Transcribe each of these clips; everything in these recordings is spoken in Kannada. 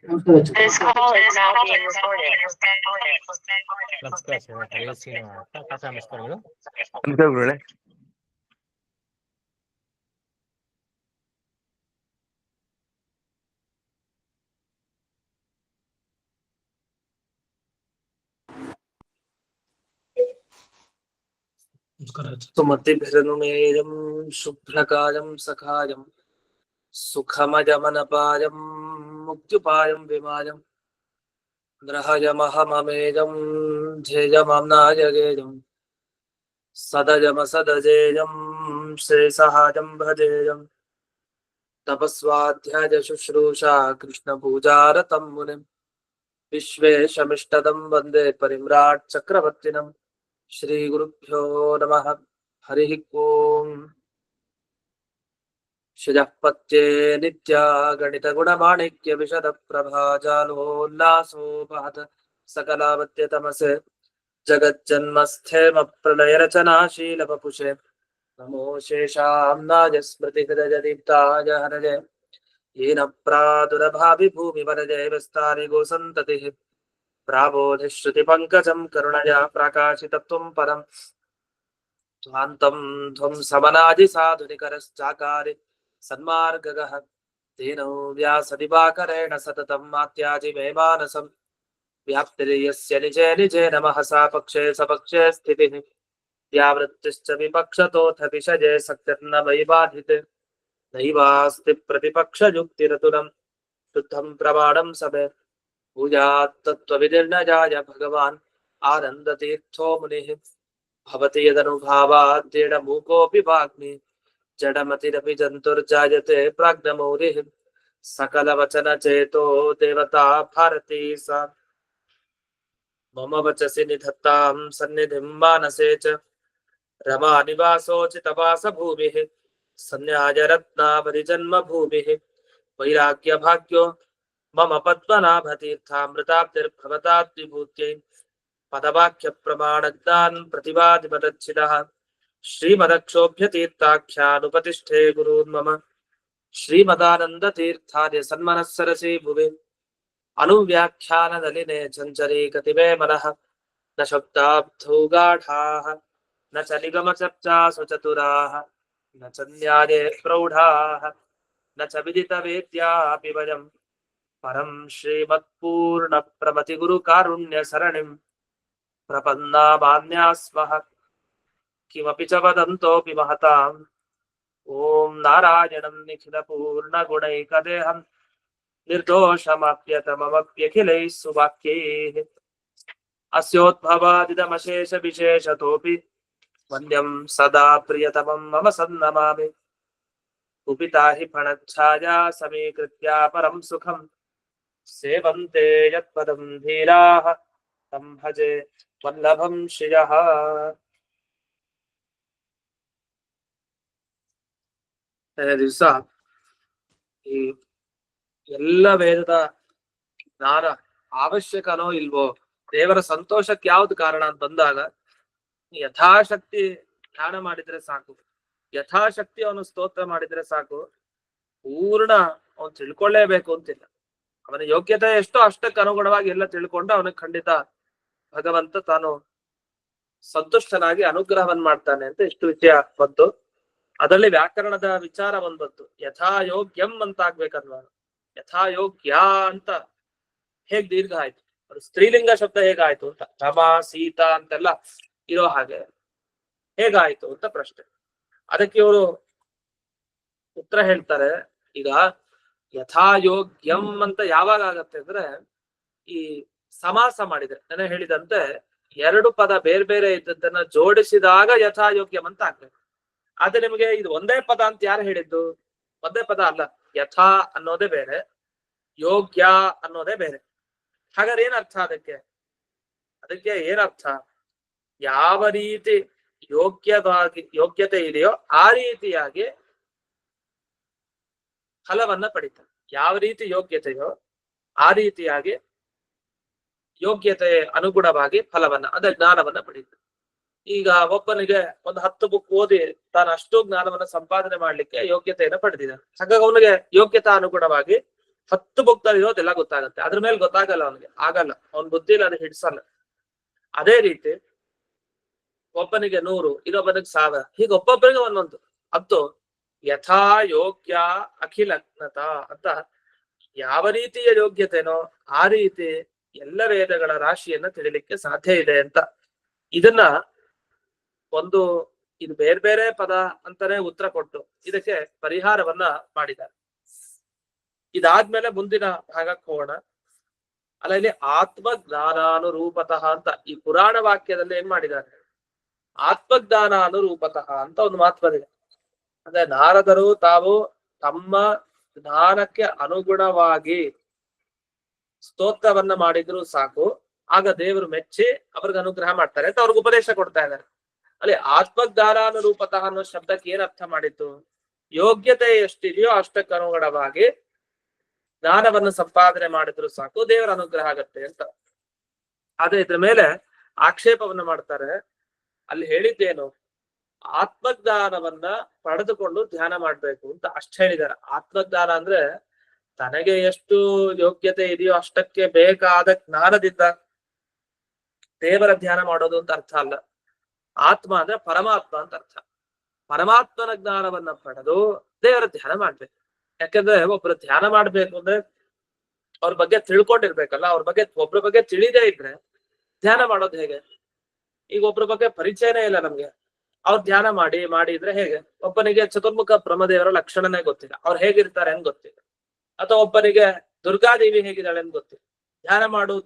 This call is now being recorded. ನಮಸ್ಕಾರ ಸರ್, ಕರಿಯಲ್ ಶ್ರೀನಿವಾಸ. ನಮಸ್ಕಾರಗಳು. ನಮಸ್ಕಾರ ಗುರುಗಳೇ. ಸುಮತಿಭಿರನುಮೇಯಂ ಶುಭ್ರಕಾಯಂ ಸಖಾಯಂ ಸುಖಮಜಮನಪಾಯಂ ಮುಕ್ತ್ಯುಪಾಯಂ ವಿಮಾಯಂ ಗ್ರಹಯಮಹಮಮೇಯಂ ಧ್ಯೇಯಮಾಮ್ನಾಯಗೇಯಂ ಸದಜಮಸದಜೇಯಂ ಶ್ರೇಸಹಾಯಂ ಭಜೇಯಂ ತಪಸ್ವಾಧ್ಯಾಯ ಶುಶ್ರೂಷಾ ಕೃಷ್ಣಪೂಜಾರತಂ ಮುನಿಂ ವಿಶ್ವೇಶಮಿಷ್ಟದಂ ವಂದೇ ಪರಿಮ್ರಾಟ್ ಚಕ್ರವರ್ತಿನಂ. ಶ್ರೀ ಗುರುಭ್ಯೋ ನಮಃ. ಹರಿ ಓಂ. ಶುಜಃಪತ್ಯೇ ನಿತ್ಯ ಗಣಿತ ಗುಣಮಾಣಿಕ್ಯ ವಿಶದ ಪ್ರಭಾಜಾಲೋಲ್ಲಾಸೋಪಹತ ಸಕಲಾವತ್ಯ ತಮಸೆ ಜಗಜ್ಜನ್ಮಸ್ಥೇಮ ಪ್ರಳಯ ರಚನಾಶೀಲ ವಪುಷೆ ನಮೋ ಶೇಷಾಂನಾಯ ಸ್ಮೃತಿ ಹೃದಯ ದೀಪ್ತಾಯ ಹರಜೆ ಯೇನ ಪ್ರಾದುರಭಾವಿ ಭೂಮಿ ವರಜೆ ವಿಸ್ತಾರಿ ಗೋಸಂತತಿ ಪ್ರಾಬೋಧಿ ಶ್ರುತಿ ಪಂಕಜಂ ಕರುಣಯಾ ಪ್ರಕಾಶಿತತ್ವಂ ಪರಂ ಧ್ವಾಂತಂ ಧ್ವಂ ಸಮನಾದಿ ಸಾಧುನಿಕರಶ್ಚಾಕಾರಿ ಸನ್ಮಾರ್ಗಗಃ ತೇನೋ ವ್ಯಾಸದಿವಾಕರೇಣ ಸತತಂ ಮಾತ್ಯಾಜಿ ಮೇ ಮಾನಸಂ ವ್ಯಾಪ್ತಿರ್ಯಸ್ಯ ನಿಜೇ ನಿಜೇ ನಮಃ ಸಾ ಪಕ್ಷೇ ಸಪಕ್ಷೇ ಸ್ಥಿತಿಃ ಯಾವೃತ್ತಿಶ್ಚ ವಿಪಕ್ಷತೋಥ ವಿಷಜೇ ಸಕ್ತಿರ್ನ ವೈ ಬಾಧಿತೆ ನೈವಾಸ್ತಿ ಪ್ರತಿಪಕ್ಷಯುಕ್ತಿರತುರಂ ಶುದ್ಧಂ ಪ್ರಮಾಣಂ ಸಭೆ ಭೂಯಾತ್ತತ್ವವಿದಿರ್ನಜಾಯ ಭಗವಾನ್ ಆನಂದತೀರ್ಥೋ ಮುನಿಃ ಭವತಿ ಯದನುಭಾವಾದ್ದೇಡ ಮೂಕೋಪಿ ವಾಗ್ಮಿ ಜಡಮತಿರಪಿ ಜಂತುರ್ಜಾಯತೆ ಪ್ರಾಜ್ಞಮೌಲಿಃ ಸಕಲವಚನ ಚೇತೋ ದೇವತಾ ಭಾರತೀ ಸಾ ಮಮ ವಚಸಿ ನಿಧತ್ತಾಂ ಸನ್ನಿಧಿಂ ಮಾನಸೇ ಚ ರಮಾ ನಿವಾಸೋಚಿತವಾಸ ಭೂಮಿಃ ಸನ್ಯಾಯ ರತ್ನಾವರಿ ಜನ್ಮ ಭೂಮಿಃ ವೈರಾಗ್ಯ ಭಾಗ್ಯೋ ಮಮ ಪದ್ಮನಾಭತೀರ್ಥಾಮೃತಾಬ್ಧಿರ್ಭವತಾದ್ವಿಭೂತ್ಯೈ ಪದವಾಕ್ಯ ಪ್ರಮಾಣಜ್ಞಾನ್ ಪ್ರತಿವಾದಿಮದಚ್ಛಿದಃ ಶ್ರೀಮದಕ್ಷೋಭ್ಯತೀರ್ಥಾಖ್ಯಾನುಪತಿಷ್ಠೇ ಗುರೂನ್ ಮಮ ಶ್ರೀಮದಾನಂದತೀರ್ಥಾರ್ಯ ಸನ್ಮನಸ್ಸರಸಿ ಭುವಿ ಅನುವ್ಯಾಖ್ಯಾನದಲಿನೇ ಚಂಚರೀಕತಿಮೇ ಮನಃ ನ ಶಬ್ದಾಬ್ಧೌ ಗಾಢಾಃ ನ ಚ ನಿಗಮಚರ್ಚಾಸು ಚತುರಾಃ ನ ಚ ನ್ಯಾಯೇ ಪ್ರೌಢಾಃ ನ ಚ ವಿದಿತವೇದ್ಯಾಪಿ ವಯಂ ಪರಂ ಶ್ರೀಮತ್ಪೂರ್ಣ ಪ್ರಮತಿ ಗುರು ಕಾರುಣ್ಯ ಸರಣಿಂ ಪ್ರಪನ್ನಾಮಾನ್ಯಾಸ್ಮಃ ಕಿಮಪಿ ಚ ವದಂತೋಪಿ ಮಹತಾಂ. ಓಂ ನಾರಾಯಣಂ ನಿಖಿಲ ಪೂರ್ಣ ಗುಣೈಕದೇಹಂ ನಿರ್ದೋಷಮಾಪ್ಯತಮಮಪ್ಯಖಿಲೈಃ ಸುವಾಕ್ಯೈಃ ಅಸ್ಯೋದ್ಭವಾದಿದಮಶೇಷ ವಿಶೇಷತೋಪಿ ವಂದ್ಯಂ ಸದಾ ಪ್ರಿಯತಮಂ ಮಮ ಸನ್ನಮಾಮಿ. ಕುಪಿತಾ ಹಿ ಫಣಚ್ಛಾಯಾ ಸಮೀಕೃತ್ಯ ಪರಂ ಸುಖಂ ಸೇವಂತೆ ಯತ್ಪದಂ ಧೀರಾಃ ತಂ ಭಜೆ ವಲ್ಲಭಂ ಶ್ರಿಯಃ. ದಿವಸ ಈ ಎಲ್ಲ ವೇದದ ಜ್ಞಾನ ಅವಶ್ಯಕನೋ ಇಲ್ವೋ, ದೇವರ ಸಂತೋಷಕ್ಕೆ ಯಾವ್ದು ಕಾರಣ ಅಂತ ಬಂದಾಗ ಯಥಾಶಕ್ತಿ ಧ್ಯಾನ ಮಾಡಿದ್ರೆ ಸಾಕು, ಯಥಾಶಕ್ತಿ ಅವನು ಸ್ತೋತ್ರ ಮಾಡಿದ್ರೆ ಸಾಕು, ಪೂರ್ಣ ಅವನು ತಿಳ್ಕೊಳ್ಳೇಬೇಕು ಅಂತಿಲ್ಲ. ಅವನ ಯೋಗ್ಯತೆ ಎಷ್ಟೋ ಅಷ್ಟಕ್ಕೆ ಅನುಗುಣವಾಗಿ ಎಲ್ಲ ತಿಳ್ಕೊಂಡು ಅವನಿಗೆ ಖಂಡಿತ ಭಗವಂತ ತಾನು ಸಂತುಷ್ಟನಾಗಿ ಅನುಗ್ರಹವನ್ನ ಮಾಡ್ತಾನೆ ಅಂತ ಇಷ್ಟು ವಿಷಯ ಬಂತು. ಅದರಲ್ಲಿ ವ್ಯಾಕರಣದ ವಿಚಾರ ಬಂತು. ಯಥಾ ಯೋಗ್ಯಂ ಅಂತ ಆಗ್ಬೇಕಲ್ವಾ, ಯಥಾ ಯೋಗ್ಯ ಅಂತ ಹೇಗ್ ದೀರ್ಘ ಆಯ್ತು, ಅದು ಸ್ತ್ರೀಲಿಂಗ ಶಬ್ದ ಹೇಗಾಯ್ತು ಅಂತ, ರಮಾ ಸೀತಾ ಅಂತೆಲ್ಲ ಇರೋ ಹಾಗೆ ಹೇಗಾಯ್ತು ಅಂತ ಪ್ರಶ್ನೆ. ಅದಕ್ಕೆ ಇವರು ಉತ್ತರ ಹೇಳ್ತಾರೆ. ಈಗ ಯಥಾಯೋಗ್ಯಂ ಅಂತ ಯಾವಾಗ ಆಗತ್ತೆ ಅಂದ್ರೆ, ಈ ಸಮಾಸ ಮಾಡಿದ್ರೆ, ನಾನು ಹೇಳಿದಂತೆ ಎರಡು ಪದ ಬೇರೆ ಬೇರೆ ಇದ್ದದ್ದನ್ನ ಜೋಡಿಸಿದಾಗ ಯಥಾಯೋಗ್ಯಂ ಅಂತ ಆಗ್ಬೇಕು. ಆದ್ರೆ ನಿಮಗೆ ಇದು ಒಂದೇ ಪದ ಅಂತ ಯಾರು ಹೇಳಿದ್ದು? ಒಂದೇ ಪದ ಅಲ್ಲ, ಯಥಾ ಅನ್ನೋದೇ ಬೇರೆ, ಯೋಗ್ಯ ಅನ್ನೋದೇ ಬೇರೆ. ಹಾಗಾದ್ರೆ ಏನರ್ಥ ಅದಕ್ಕೆ? ಅದಕ್ಕೆ ಏನರ್ಥ? ಯಾವ ರೀತಿ ಯೋಗ್ಯತೆ ಇದೆಯೋ ಆ ರೀತಿಯಾಗಿ ಫಲವನ್ನ ಪಡಿತಾರೆ. ಯಾವ ರೀತಿ ಯೋಗ್ಯತೆಯೋ ಆ ರೀತಿಯಾಗಿ ಯೋಗ್ಯತೆ ಅನುಗುಣವಾಗಿ ಫಲವನ್ನ, ಅದೇ ಜ್ಞಾನವನ್ನ ಪಡೀತಾರೆ. ಈಗ ಒಬ್ಬನಿಗೆ ಒಂದು 10 ಬುಕ್ ಓದಿ ತಾನು ಅಷ್ಟು ಜ್ಞಾನವನ್ನ ಸಂಪಾದನೆ ಮಾಡ್ಲಿಕ್ಕೆ ಯೋಗ್ಯತೆಯನ್ನು ಪಡೆದಿದ್ದಾನೆ. ಹಾಗಾಗಿ ಅವನಿಗೆ ಯೋಗ್ಯತಾ ಅನುಗುಣವಾಗಿ 10 ಬುಕ್ದಲ್ಲಿ ಇರೋದೆಲ್ಲ ಗೊತ್ತಾಗುತ್ತೆ, ಅದ್ರ ಮೇಲೆ ಗೊತ್ತಾಗಲ್ಲ ಅವನಿಗೆ, ಆಗಲ್ಲ, ಅವನ್ ಬುದ್ಧಿಲಿ ಅದು ಹಿಡ್ಸಲ್ಲ. ಅದೇ ರೀತಿ ಒಬ್ಬನಿಗೆ 100, ಇನ್ನೊಬ್ಬನಿಗೆ 1000, ಹೀಗೆ ಒಬ್ಬೊಬ್ಬರಿಗೆ ಒಂದೊಂದು. ಅದು ಯಥಾ ಯೋಗ್ಯ ಅಖಿಲಜ್ಞತ ಅಂತ, ಯಾವ ರೀತಿಯ ಯೋಗ್ಯತೆನೋ ಆ ರೀತಿ ಎಲ್ಲ ವೇದಗಳ ರಾಶಿಯನ್ನ ತಿಳಿಲಿಕ್ಕೆ ಸಾಧ್ಯ ಇದೆ ಅಂತ. ಇದನ್ನ ಒಂದು ಇದು ಬೇರೆ ಬೇರೆ ಪದ ಅಂತಾನೆ ಉತ್ತರ ಕೊಟ್ಟು ಇದಕ್ಕೆ ಪರಿಹಾರವನ್ನ ಮಾಡಿದ್ದಾರೆ. ಇದಾದ್ಮೇಲೆ ಮುಂದಿನ ಭಾಗಕ್ಕೆ ಹೋಗೋಣ. ಅಲ್ಲ, ಇಲ್ಲಿ ಆತ್ಮಜ್ಞಾನಾನುರೂಪತಃ ಅಂತ ಈ ಪುರಾಣ ವಾಕ್ಯದಲ್ಲಿ ಏನ್ ಮಾಡಿದ್ದಾರೆ, ಆತ್ಮಜ್ಞಾನಾನುರೂಪತಃ ಅಂತ ಒಂದು ಮಾತು ಬಂದಿದೆ. ಅಂದ್ರೆ ನಾರದರು ತಾವು ತಮ್ಮ ಜ್ಞಾನಕ್ಕೆ ಅನುಗುಣವಾಗಿ ಸ್ತೋತ್ರವನ್ನ ಮಾಡಿದ್ರು ಸಾಕು, ಆಗ ದೇವರು ಮೆಚ್ಚಿ ಅವ್ರಿಗೆ ಅನುಗ್ರಹ ಮಾಡ್ತಾರೆ ಅಂತ ಅವ್ರಿಗೆ ಉಪದೇಶ ಕೊಡ್ತಾ ಇದ್ದಾರೆ. ಅಲ್ಲಿ ಆತ್ಮಜ್ಞಾನಾನುರೂಪತಃ ಅನ್ನೋ ಶಬ್ದಕ್ಕೆ ಏನ್ ಅರ್ಥ ಮಾಡಿತ್ತು, ಯೋಗ್ಯತೆ ಎಷ್ಟಿದೆಯೋ ಅಷ್ಟಕ್ಕೆ ಅನುಗುಣವಾಗಿ ಜ್ಞಾನವನ್ನು ಸಂಪಾದನೆ ಮಾಡಿದ್ರು ಸಾಕು, ದೇವರ ಅನುಗ್ರಹ ಆಗತ್ತೆ ಅಂತ. ಆದ್ರೆ ಇದ್ರ ಮೇಲೆ ಆಕ್ಷೇಪವನ್ನ ಮಾಡ್ತಾರೆ. ಅಲ್ಲಿ ಹೇಳಿದ್ದೇನು, ಆತ್ಮಜ್ಞಾನವನ್ನ ಪಡೆದುಕೊಂಡು ಧ್ಯಾನ ಮಾಡ್ಬೇಕು ಅಂತ ಅಷ್ಟ್ ಹೇಳಿದ್ದಾರೆ. ಆತ್ಮಜ್ಞಾನ ಅಂದ್ರೆ ತನಗೆ ಎಷ್ಟು ಯೋಗ್ಯತೆ ಇದೆಯೋ ಅಷ್ಟಕ್ಕೆ ಬೇಕಾದ ಜ್ಞಾನದಿಂದ ದೇವರ ಧ್ಯಾನ ಮಾಡೋದು ಅಂತ ಅರ್ಥ ಅಲ್ಲ. ಆತ್ಮ ಅಂದ್ರೆ ಪರಮಾತ್ಮ ಅಂತ ಅರ್ಥ. ಪರಮಾತ್ಮನ ಜ್ಞಾನವನ್ನ ಪಡೆದು ದೇವರ ಧ್ಯಾನ ಮಾಡ್ಬೇಕು. ಯಾಕಂದ್ರೆ ಒಬ್ರು ಧ್ಯಾನ ಮಾಡ್ಬೇಕು ಅಂದ್ರೆ ಅವ್ರ ಬಗ್ಗೆ ತಿಳ್ಕೊಂಡಿರ್ಬೇಕಲ್ಲ, ಅವ್ರ ಬಗ್ಗೆ ಒಬ್ರ ಬಗ್ಗೆ ತಿಳಿದೇ ಇದ್ರೆ ಧ್ಯಾನ ಮಾಡೋದು ಹೇಗೆ? ಈಗ ಒಬ್ರ ಬಗ್ಗೆ ಪರಿಚಯನೇ ಇಲ್ಲ ನಮ್ಗೆ, ಅವ್ರು ಧ್ಯಾನ ಮಾಡಿದ್ರೆ ಹೇಗೆ? ಒಬ್ಬನಿಗೆ ಚತುರ್ಮುಖ ಬ್ರಹ್ಮದೇವರ ಲಕ್ಷಣನೇ ಗೊತ್ತಿಲ್ಲ, ಅವ್ರು ಹೇಗಿರ್ತಾರೆ ಅಂತ ಗೊತ್ತಿಲ್ಲ. ಅಥವಾ ಒಬ್ಬನಿಗೆ ದುರ್ಗಾದೇವಿ ಹೇಗಿದ್ದಾಳೆ ಅಂತ ಗೊತ್ತಿಲ್ಲ.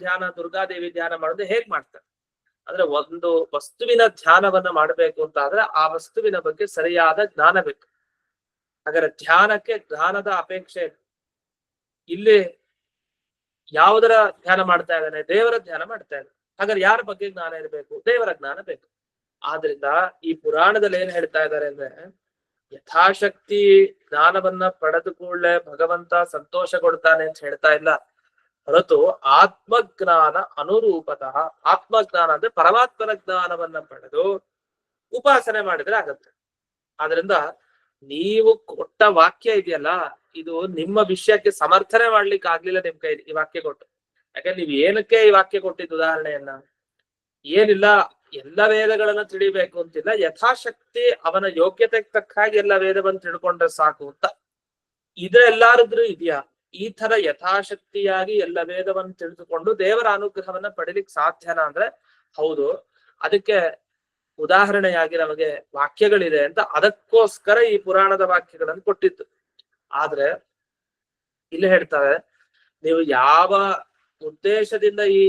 ಧ್ಯಾನ ದುರ್ಗಾದೇವಿ ಧ್ಯಾನ ಮಾಡೋದು ಹೇಗ್ ಮಾಡ್ತಾರೆ? ಅಂದ್ರೆ ಒಂದು ವಸ್ತುವಿನ ಧ್ಯಾನವನ್ನ ಮಾಡ್ಬೇಕು ಅಂತ ಆದ್ರೆ ಆ ವಸ್ತುವಿನ ಬಗ್ಗೆ ಸರಿಯಾದ ಜ್ಞಾನ ಬೇಕು. ಹಾಗಾದ್ರೆ ಧ್ಯಾನಕ್ಕೆ ಜ್ಞಾನದ ಅಪೇಕ್ಷೆ ಇದೆ. ಇಲ್ಲಿ ಯಾವುದರ ಧ್ಯಾನ ಮಾಡ್ತಾ ಇದ್ದಾನೆ? ದೇವರ ಧ್ಯಾನ ಮಾಡ್ತಾ ಇದ್ದಾನೆ. ಹಾಗಾದ್ರೆ ಯಾರ ಬಗ್ಗೆ ಜ್ಞಾನ ಇರಬೇಕು? ದೇವರ ಜ್ಞಾನ ಬೇಕು. ಆದ್ರಿಂದ ಈ ಪುರಾಣದಲ್ಲಿ ಏನ್ ಹೇಳ್ತಾ ಇದ್ದಾರೆ ಅಂದ್ರೆ, ಯಥಾಶಕ್ತಿ ಜ್ಞಾನವನ್ನ ಪಡೆದು ಕೂಡಲೇ ಭಗವಂತ ಸಂತೋಷ ಕೊಡ್ತಾನೆ ಅಂತ ಹೇಳ್ತಾ ಇಲ್ಲ, ಹೊರತು ಆತ್ಮಜ್ಞಾನ ಅನುರೂಪತಃ, ಆತ್ಮಜ್ಞಾನ ಅಂದ್ರೆ ಪರಮಾತ್ಮನ ಜ್ಞಾನವನ್ನ ಪಡೆದು ಉಪಾಸನೆ ಮಾಡಿದ್ರೆ ಆಗತ್ತೆ. ಆದ್ರಿಂದ ನೀವು ಕೊಟ್ಟ ವಾಕ್ಯ ಇದೆಯಲ್ಲ, ಇದು ನಿಮ್ಮ ವಿಷಯಕ್ಕೆ ಸಮರ್ಥನೆ ಮಾಡ್ಲಿಕ್ಕೆ ಆಗ್ಲಿಲ್ಲ ನಿಮ್ ಕೈ ಈ ವಾಕ್ಯ ಕೊಟ್ಟು. ಯಾಕಂದ್ರೆ ನೀವ್ ಏನಕ್ಕೆ ಈ ವಾಕ್ಯ ಕೊಟ್ಟಿದ್ದು ಉದಾಹರಣೆಯನ್ನ? ಏನಿಲ್ಲ, ಎಲ್ಲ ವೇದಗಳನ್ನ ತಿಳಿಬೇಕು ಅಂತಿಲ್ಲ, ಯಥಾಶಕ್ತಿ ಅವನ ಯೋಗ್ಯತೆಗೆ ತಕ್ಕ ಹಾಗೆ ಎಲ್ಲ ವೇದವನ್ನು ತಿಳ್ಕೊಂಡ್ರೆ ಸಾಕು ಅಂತ. ಇದೆಲ್ಲಾರದ್ರೂ ಇದೆಯಾ? ಈ ತರ ಯಥಾಶಕ್ತಿಯಾಗಿ ಎಲ್ಲ ವೇದವನ್ನು ತಿಳಿದುಕೊಂಡು ದೇವರ ಅನುಗ್ರಹವನ್ನ ಪಡಿಲಿಕ್ಕೆ ಸಾಧ್ಯನಾ ಅಂದ್ರೆ ಹೌದು. ಅದಕ್ಕೆ ಉದಾಹರಣೆಯಾಗಿ ನಮಗೆ ವಾಕ್ಯಗಳಿದೆ ಅಂತ ಅದಕ್ಕೋಸ್ಕರ ಈ ಪುರಾಣದ ವಾಕ್ಯಗಳನ್ನು ಕೊಟ್ಟಿತ್ತು. ಆದ್ರೆ ಇಲ್ಲಿ ಹೇಳ್ತಾರೆ, ನೀವು ಯಾವ ಉದ್ದೇಶದಿಂದ ಈ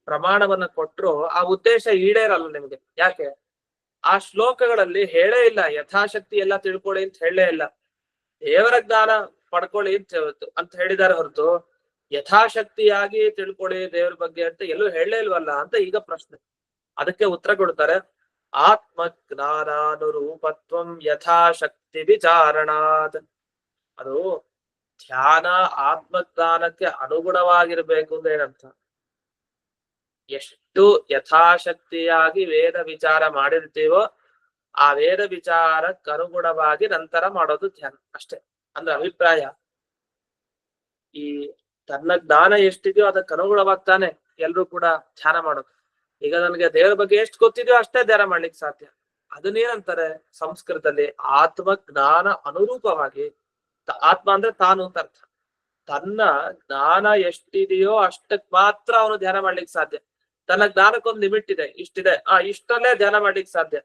ಪ್ರಮಾಣವನ್ನ ಕೊಟ್ರು ಆ ಉದ್ದೇಶ ಈಡೇರಲ್ಲ ನಿಮ್ಗೆ. ಯಾಕೆ? ಆ ಶ್ಲೋಕಗಳಲ್ಲಿ ಹೇಳೇ ಇಲ್ಲ ಯಥಾಶಕ್ತಿ ಎಲ್ಲ ತಿಳ್ಕೊಳ್ಳಿ ಅಂತ ಹೇಳೇ ಇಲ್ಲ, ದೇವರ ಜ್ಞಾನ ಪಡ್ಕೊಳ್ಳಿ ಅಂತ ಹೇಳಿದಾರೆ ಹೊರತು ಯಥಾಶಕ್ತಿಯಾಗಿ ತಿಳ್ಕೊಳ್ಳಿ ದೇವರ ಬಗ್ಗೆ ಅಂತ ಎಲ್ಲೂ ಹೇಳೇ ಇಲ್ವಲ್ಲ ಅಂತ ಈಗ ಪ್ರಶ್ನೆ. ಅದಕ್ಕೆ ಉತ್ತರ ಕೊಡ್ತಾರೆ, ಆತ್ಮಜ್ಞಾನಾನುರೂಪತ್ವಂ ಯಥಾಶಕ್ತಿ ವಿಚಾರಣಾತ್. ಅದು ಧ್ಯಾನ ಆತ್ಮಜ್ಞಾನಕ್ಕೆ ಅನುಗುಣವಾಗಿರ್ಬೇಕು ಅಂದ್ರೆ ಏನಂತ? ಎಷ್ಟು ಯಥಾಶಕ್ತಿಯಾಗಿ ವೇದ ವಿಚಾರ ಮಾಡಿರ್ತೀವೋ ಆ ವೇದ ವಿಚಾರಕ್ಕೆ ಅನುಗುಣವಾಗಿ ನಂತರ ಮಾಡೋದು ಧ್ಯಾನ ಅಷ್ಟೇ. ಅಂದ್ರೆ ಅಭಿಪ್ರಾಯ, ಈ ತನ್ನ ಜ್ಞಾನ ಎಷ್ಟಿದೆಯೋ ಅದಕ್ಕೆ ಅನುಗುಣವಾಗ್ತಾನೆ ಎಲ್ರು ಕೂಡ ಧ್ಯಾನ ಮಾಡೋದು. ಈಗ ನನಗೆ ದೇವರ ಬಗ್ಗೆ ಎಷ್ಟು ಗೊತ್ತಿದೆಯೋ ಅಷ್ಟೇ ಧ್ಯಾನ ಮಾಡ್ಲಿಕ್ಕೆ ಸಾಧ್ಯ. ಅದನ್ನೇನಂತಾರೆ ಸಂಸ್ಕೃತದಲ್ಲಿ ಆತ್ಮಜ್ಞಾನ ಅನುರೂಪವಾಗಿ. ಆತ್ಮ ಅಂದ್ರೆ ತಾನು ಅಂತ ಅರ್ಥ. ತನ್ನ ಜ್ಞಾನ ಎಷ್ಟಿದೆಯೋ ಅಷ್ಟಕ್ ಮಾತ್ರ ಅವನು ಧ್ಯಾನ ಮಾಡ್ಲಿಕ್ಕೆ ಸಾಧ್ಯ. ತನ್ನ ಜ್ಞಾನಕ್ಕೊಂದು ಲಿಮಿಟ್ ಇದೆ, ಇಷ್ಟಿದೆ, ಇಷ್ಟಲ್ಲೇ ಧ್ಯಾನ ಮಾಡ್ಲಿಕ್ಕೆ ಸಾಧ್ಯ.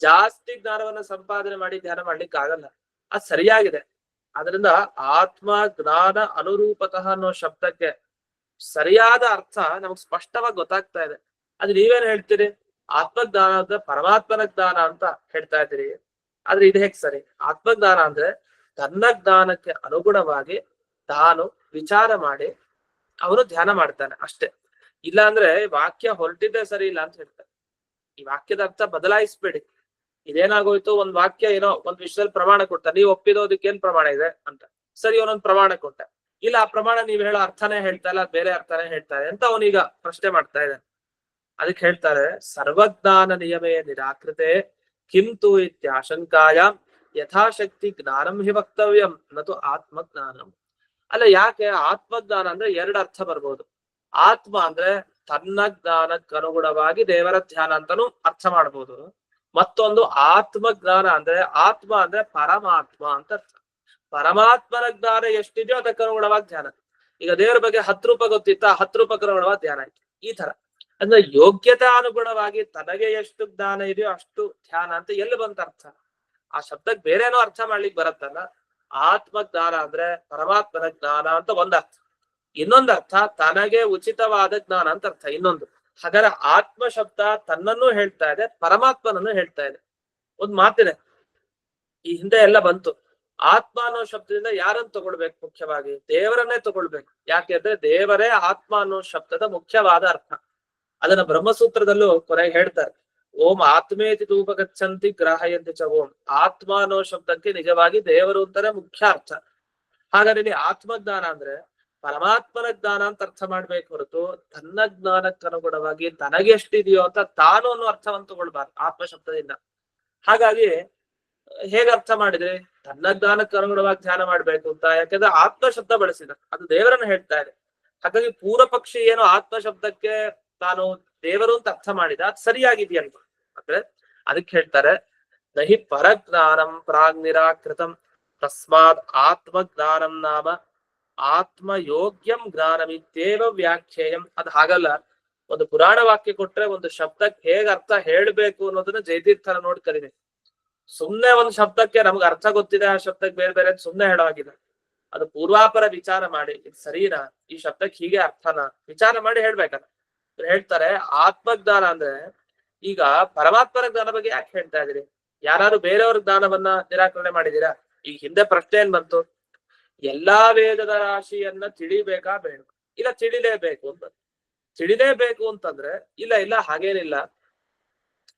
ಜಾಸ್ತಿ ಜ್ಞಾನವನ್ನ ಸಂಪಾದನೆ ಮಾಡಿ ಧ್ಯಾನ ಮಾಡ್ಲಿಕ್ಕೆ ಆಗಲ್ಲ. ಅದು ಸರಿಯಾಗಿದೆ. ಆದ್ರಿಂದ ಆತ್ಮ ಜ್ಞಾನ ಅನುರೂಪತಃ ಅನ್ನೋ ಶಬ್ದಕ್ಕೆ ಸರಿಯಾದ ಅರ್ಥ ನಮಗ್ ಸ್ಪಷ್ಟವಾಗಿ ಗೊತ್ತಾಗ್ತಾ ಇದೆ. ಅದು ನೀವೇನ್ ಹೇಳ್ತೀರಿ? ಆತ್ಮಜ್ಞಾನ ಅಂದ್ರೆ ಪರಮಾತ್ಮನ ಜ್ಞಾನ ಅಂತ ಹೇಳ್ತಾ ಇದ್ದೀರಿ. ಆದ್ರೆ ಇದು ಹೇಗ್ ಸರಿ? ಆತ್ಮಜ್ಞಾನ ಅಂದ್ರೆ ತನ್ನ ಜ್ಞಾನಕ್ಕೆ ಅನುಗುಣವಾಗಿ ತಾನು ವಿಚಾರ ಮಾಡಿ ಅವನು ಧ್ಯಾನ ಮಾಡ್ತಾನೆ ಅಷ್ಟೇ. ಇಲ್ಲ ಅಂದ್ರೆ ವಾಕ್ಯ ಹೊರಟಿದ್ದೆ ಸರಿ ಇಲ್ಲ ಅಂತ ಹೇಳ್ತಾರೆ. ಈ ವಾಕ್ಯದ ಅರ್ಥ ಬದಲಾಯಿಸ್ಬೇಡಿ. ಇದೇನಾಗೋಯ್ತು, ಒಂದ್ ವಾಕ್ಯ ಏನೋ ಒಂದ್ ವಿಷಯದಲ್ಲಿ ಪ್ರಮಾಣ ಕೊಡ್ತ, ನೀವು ಒಪ್ಪಿದೋದಕ್ಕೆ ಏನ್ ಪ್ರಮಾಣ ಇದೆ ಅಂತ. ಸರಿ, ಅವನೊಂದ್ ಪ್ರಮಾಣ ಕೊಟ್ಟ, ಇಲ್ಲ ಆ ಪ್ರಮಾಣ ನೀವ್ ಹೇಳೋ ಅರ್ಥನೇ ಹೇಳ್ತಾ ಇಲ್ಲ, ಬೇರೆ ಅರ್ಥನೇ ಹೇಳ್ತಾರೆ ಅಂತ ಅವನೀಗ ಪ್ರಶ್ನೆ ಮಾಡ್ತಾ ಇದ್ದಾನೆ. ಅದಕ್ಕೆ ಹೇಳ್ತಾರೆ, ಸರ್ವಜ್ಞಾನ ನಿಯಮೇ ನಿರಾಕೃತೆ ಕಿಂತು ಇತ್ಯಾಶಂಕಾಯ ಯಥಾಶಕ್ತಿ ಜ್ಞಾನಂ ಹಿ ವಕ್ತವ್ಯಂ ನತು ಆತ್ಮಜ್ಞಾನಂ. ಅಲ್ಲ ಯಾಕೆ ಆತ್ಮಜ್ಞಾನ ಅಂದ್ರೆ ಎರಡು ಅರ್ಥ ಬರ್ಬೋದು. ಆತ್ಮ ಅಂದ್ರೆ ತನ್ನ ಜ್ಞಾನಕ್ಕನುಗುಣವಾಗಿ ದೇವರ ಧ್ಯಾನ ಅಂತಾನು ಅರ್ಥ ಮಾಡ್ಬೋದು. ಮತ್ತೊಂದು ಆತ್ಮಜ್ಞಾನ ಅಂದ್ರೆ ಆತ್ಮ ಅಂದ್ರೆ ಪರಮಾತ್ಮ ಅಂತ ಅರ್ಥ. ಪರಮಾತ್ಮನ ಜ್ಞಾನ ಎಷ್ಟಿದೆಯೋ ಅದಕ್ಕನುಗುಣವಾಗಿ ಧ್ಯಾನ. ಈಗ ದೇವರ ಬಗ್ಗೆ 10 ರೂಪಾಯಿ ಗೊತ್ತಿತ್ತ, 10 ರೂಪಾಯಿ ಧ್ಯಾನ ಆಯ್ತು. ಈ ತರ ಅಂದ್ರೆ ಯೋಗ್ಯತಾ ಅನುಗುಣವಾಗಿ ತನಗೆ ಎಷ್ಟು ಜ್ಞಾನ ಇದೆಯೋ ಅಷ್ಟು ಧ್ಯಾನ ಅಂತ ಎಲ್ಲಿ ಬಂತ ಅರ್ಥ. ಆ ಶಬ್ದಕ್ಕೆ ಬೇರೆನೋ ಅರ್ಥ ಮಾಡ್ಲಿಕ್ಕೆ ಬರತ್ತಲ್ಲ. ಆತ್ಮ ಜ್ಞಾನ ಅಂದ್ರೆ ಪರಮಾತ್ಮನ ಜ್ಞಾನ ಅಂತ ಒಂದರ್ಥ. ಇನ್ನೊಂದು ಅರ್ಥ ತನಗೆ ಉಚಿತವಾದ ಜ್ಞಾನ ಅಂತ ಅರ್ಥ ಇನ್ನೊಂದು. ಹಾಗಾದ್ರೆ ಆತ್ಮ ಶಬ್ದ ತನ್ನನ್ನು ಹೇಳ್ತಾ ಇದೆ, ಪರಮಾತ್ಮನನ್ನು ಹೇಳ್ತಾ ಇದೆ. ಒಂದ್ ಮಾತಿದೆ, ಈ ಹಿಂದೆ ಎಲ್ಲ ಬಂತು. ಆತ್ಮ ಅನ್ನೋ ಶಬ್ದದಿಂದ ಯಾರನ್ನು ತಗೊಳ್ಬೇಕು? ಮುಖ್ಯವಾಗಿ ದೇವರನ್ನೇ ತಗೊಳ್ಬೇಕು. ಯಾಕೆಂದ್ರೆ ದೇವರೇ ಆತ್ಮ ಅನ್ನೋ ಶಬ್ದದ ಮುಖ್ಯವಾದ ಅರ್ಥ. ಅದನ್ನ ಬ್ರಹ್ಮಸೂತ್ರದಲ್ಲೂ ಕೊನೆಗೆ ಹೇಳ್ತಾರೆ, ಓಂ ಆತ್ಮೇತಿ ತೂಪಗಚ್ಚಂತಿ ಗ್ರಾಹಯಂತಿ ಚ ಓಂ. ಆತ್ಮ ಅನ್ನೋ ಶಬ್ದಕ್ಕೆ ನಿಜವಾಗಿ ದೇವರು ಅಂತಾನೆ ಮುಖ್ಯ ಅರ್ಥ. ಹಾಗಾದ್ರೆ ಇಲ್ಲಿ ಆತ್ಮಜ್ಞಾನ ಅಂದ್ರೆ ಪರಮಾತ್ಮನ ಜ್ಞಾನ ಅಂತ ಅರ್ಥ ಮಾಡ್ಬೇಕು ಹೊರತು ತನ್ನ ಜ್ಞಾನಕ್ಕನುಗುಣವಾಗಿ ತನಗೆ ಎಷ್ಟಿದೆಯೋ ಅಂತ ತಾನು ಅನ್ನೋ ಅರ್ಥವನ್ನು ತಗೊಳ್ಬಾರ್ದು ಆತ್ಮ ಶಬ್ದದಿಂದ. ಹಾಗಾಗಿ ಹೇಗೆ ಅರ್ಥ ಮಾಡಿದ್ರೆ ತನ್ನ ಜ್ಞಾನಕ್ಕೆ ಅನುಗುಣವಾಗಿ ಧ್ಯಾನ ಮಾಡ್ಬೇಕು ಅಂತ, ಯಾಕಂದ್ರೆ ಆತ್ಮ ಶಬ್ದ ಬಳಸಿದ ಅದು ದೇವರನ್ನು ಹೇಳ್ತಾ ಇದೆ. ಹಾಗಾಗಿ ಪೂರ್ವ ಪಕ್ಷಿ ಏನು ಆತ್ಮ ಶಬ್ದಕ್ಕೆ ತಾನು ದೇವರು ಅಂತ ಅರ್ಥ ಮಾಡಿದ ಅದು ಸರಿಯಾಗಿದೆಯಲ್ವ ಅಂದ್ರೆ ಅದಕ್ಕೆ ಹೇಳ್ತಾರೆ, ನಹಿ ಪರಜ್ಞಾನಂ ಪ್ರಾಗ್ ನಿರಾಕೃತಂ ತಸ್ಮಾತ್ ಆತ್ಮಜ್ಞಾನಂ ನಾಮ ಆತ್ಮ ಯೋಗ್ಯಂ ಜ್ಞಾನಮಿತ್ಯೇವ ವ್ಯಾಖ್ಯೇಯಂ. ಅದ್ ಹಾಗಲ್ಲ. ಒಂದು ಪುರಾಣ ವಾಕ್ಯ ಕೊಟ್ರೆ ಒಂದು ಶಬ್ದಕ್ಕೆ ಹೇಗ್ ಅರ್ಥ ಹೇಳ್ಬೇಕು ಅನ್ನೋದನ್ನ ಜಯತೀರ್ಥರ ನೋಡಿ ಕಲಿದೆ. ಸುಮ್ನೆ ಒಂದು ಶಬ್ದಕ್ಕೆ ನಮ್ಗೆ ಅರ್ಥ ಗೊತ್ತಿದೆ, ಆ ಶಬ್ದಕ್ಕೆ ಬೇರೆ ಬೇರೆ ಸುಮ್ನೆ ಹೇಳೋಗಿದೆ. ಅದು ಪೂರ್ವಾಪರ ವಿಚಾರ ಮಾಡಿ ಇದು ಸರಿನಾ, ಈ ಶಬ್ದಕ್ಕೆ ಹೀಗೆ ಅರ್ಥನಾ ವಿಚಾರ ಮಾಡಿ ಹೇಳ್ಬೇಕಲ್ಲ. ಹೇಳ್ತಾರೆ ಆತ್ಮಜ್ಞಾನ ಅಂದ್ರೆ ಈಗ ಪರಮಾತ್ಮನ ಜ್ಞಾನ ಬಗ್ಗೆ ಯಾಕೆ ಹೇಳ್ತಾ ಇದೀರಿ? ಯಾರು ಬೇರೆಯವ್ರ ಜ್ಞಾನವನ್ನ ನಿರಾಕರಣೆ ಮಾಡಿದೀರಾ? ಈಗ ಹಿಂದೆ ಪ್ರಶ್ನೆ ಏನ್ ಬಂತು, ಎಲ್ಲಾ ವೇದದ ರಾಶಿಯನ್ನ ತಿಳಿಬೇಕಾ ಬೇಡ? ಇಲ್ಲ ತಿಳಿಲೇಬೇಕು ಅಂತ. ತಿಳಿಲೇಬೇಕು ಅಂತಂದ್ರೆ ಇಲ್ಲ ಹಾಗೇನಿಲ್ಲ,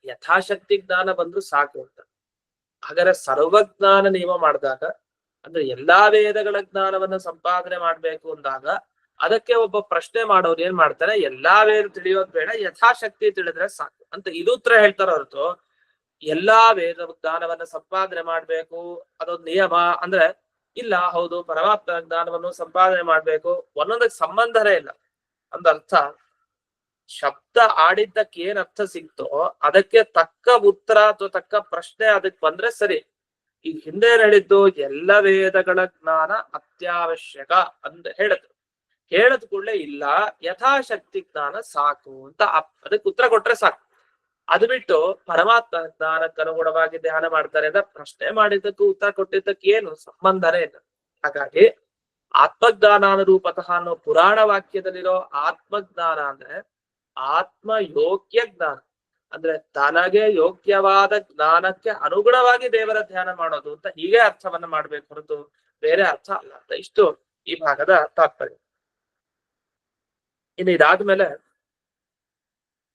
ಯಥಾಶಕ್ತಿ ಜ್ಞಾನ ಬಂದ್ರು ಸಾಕು ಅಂತ. ಹಾಗಾದ್ರೆ ಸರ್ವಜ್ಞಾನ ನಿಯಮ ಮಾಡಿದಾಗ ಅಂದ್ರೆ ಎಲ್ಲಾ ವೇದಗಳ ಜ್ಞಾನವನ್ನ ಸಂಪಾದನೆ ಮಾಡ್ಬೇಕು ಅಂದಾಗ ಅದಕ್ಕೆ ಒಬ್ಬ ಪ್ರಶ್ನೆ ಮಾಡೋರು ಏನ್ ಮಾಡ್ತಾರೆ, ಎಲ್ಲಾ ವೇದ ತಿಳಿಯೋದ್ ಬೇಡ, ಯಥಾಶಕ್ತಿ ತಿಳಿದ್ರೆ ಸಾಕು ಅಂತ ಇದು ಉತ್ತರ ಹೇಳ್ತಾರ ಹೊರತು ಎಲ್ಲಾ ವೇದ ಜ್ಞಾನವನ್ನ ಸಂಪಾದನೆ ಮಾಡ್ಬೇಕು ಅದೊಂದು ನಿಯಮ ಅಂದ್ರೆ ಇಲ್ಲ. ಹೌದು, ಪರಮಾತ್ಮ ಜ್ಞಾನವನ್ನು ಸಂಪಾದನೆ ಮಾಡ್ಬೇಕು, ಒಂದೊಂದಕ್ಕೆ ಸಂಬಂಧನೇ ಇಲ್ಲ ಅಂದರ್ಥ. ಶಬ್ದ ಆಡಿದ್ದಕ್ಕೆ ಏನ್ ಅರ್ಥ ಸಿಕ್ತೋ ಅದಕ್ಕೆ ತಕ್ಕ ಉತ್ತರ ಅಥವಾ ತಕ್ಕ ಪ್ರಶ್ನೆ ಅದಕ್ಕೆ ಬಂದ್ರೆ ಸರಿ. ಈಗ ಹಿಂದೆ ಹೇಳಿದ್ದು ಎಲ್ಲ ವೇದಗಳ ಜ್ಞಾನ ಅತ್ಯವಶ್ಯಕ ಅಂತ ಹೇಳದ್ ಕೂಡಲೇ ಇಲ್ಲ, ಯಥಾಶಕ್ತಿ ಜ್ಞಾನ ಸಾಕು ಅಂತ ಅದಕ್ಕೆ ಉತ್ತರ ಕೊಟ್ರೆ ಸಾಕು. ಅದು ಬಿಟ್ಟು ಪರಮಾತ್ಮ ಜ್ಞಾನಕ್ಕೆ ಅನುಗುಣವಾಗಿ ಧ್ಯಾನ ಮಾಡ್ತಾರೆ ಅಂತ ಪ್ರಶ್ನೆ ಮಾಡಿದ್ದಕ್ಕೂ ಉತ್ತರ ಕೊಟ್ಟಿದ್ದಕ್ಕೆ ಏನು ಸಂಬಂಧನೇ ಇಲ್ಲ. ಹಾಗಾಗಿ ಆತ್ಮಜ್ಞಾನಾನುರೂಪತಃ ಅನ್ನೋ ಪುರಾಣ ವಾಕ್ಯದಲ್ಲಿರೋ ಆತ್ಮಜ್ಞಾನ ಅಂದ್ರೆ ಆತ್ಮ ಯೋಗ್ಯ ಜ್ಞಾನ ಅಂದ್ರೆ ತನಗೆ ಯೋಗ್ಯವಾದ ಜ್ಞಾನಕ್ಕೆ ಅನುಗುಣವಾಗಿ ದೇವರ ಧ್ಯಾನ ಮಾಡೋದು ಅಂತ ಹೀಗೆ ಅರ್ಥವನ್ನ ಮಾಡ್ಬೇಕು ಹೊರತು ಬೇರೆ ಅರ್ಥ ಅಲ್ಲ ಅಂತ. ಇಷ್ಟು ಈ ಭಾಗದ ತಾತ್ಪರ್ಯ. ಇನ್ನು ಇದಾದ್ಮೇಲೆ